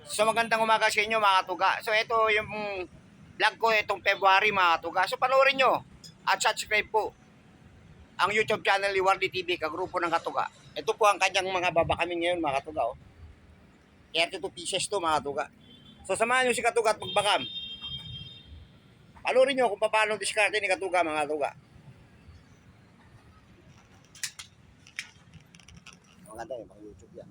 So magandang umaga sa inyo mga katuga. So ito yung vlog ko itong February mga katuga. So panoorin nyo at subscribe po ang YouTube channel ni Wardy TV, kagrupo ng katuga. Ito po ang kanyang mga babakamin ngayon mga katuga. 32 pieces to mga katuga. So samahan nyo si katuga at magbakam. Panoorin nyo kung paano diskarte ni katuga mga katuga. Maganda yung mga YouTube yan.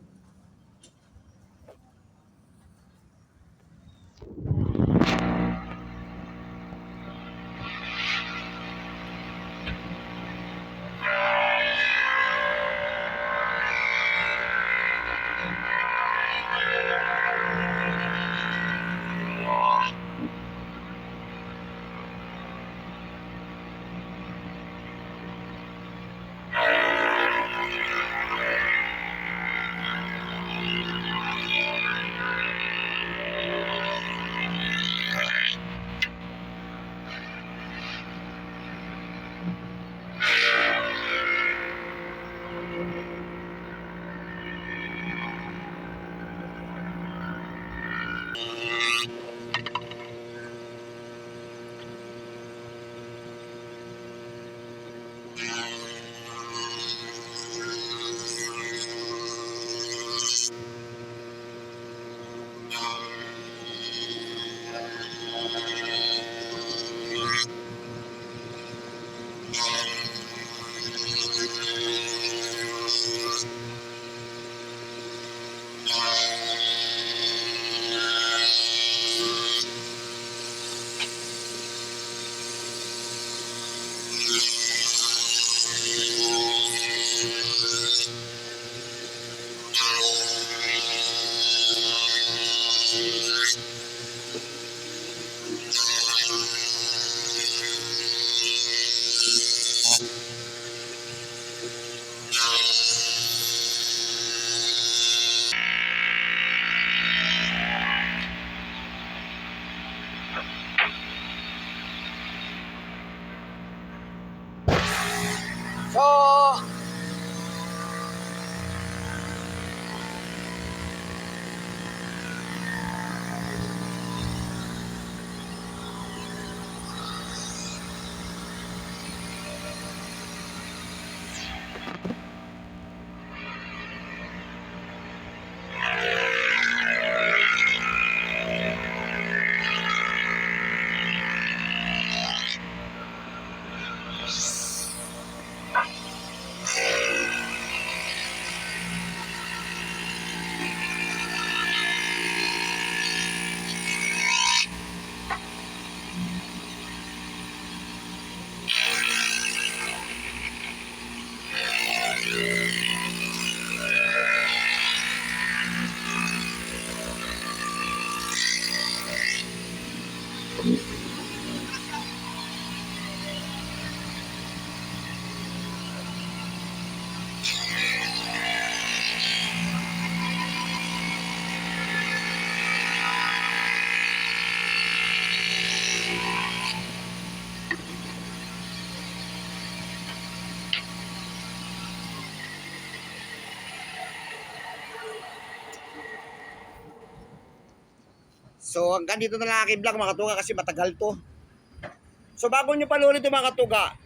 So So hanggang dito na lang aking vlog mga katuga kasi matagal to. So bago nyo panulit yung mga katuga,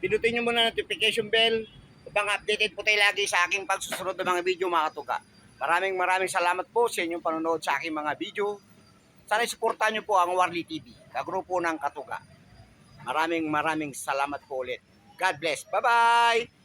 pinutin nyo muna notification bell upang updated po tayo lagi sa aking pagsusunod ng mga video mga katuga. Maraming salamat po sa inyong panonood sa aking mga video. Sana suportahan nyo po ang Wardy TV, kagrupo ng katuga. Maraming salamat po ulit. God bless. Bye-bye!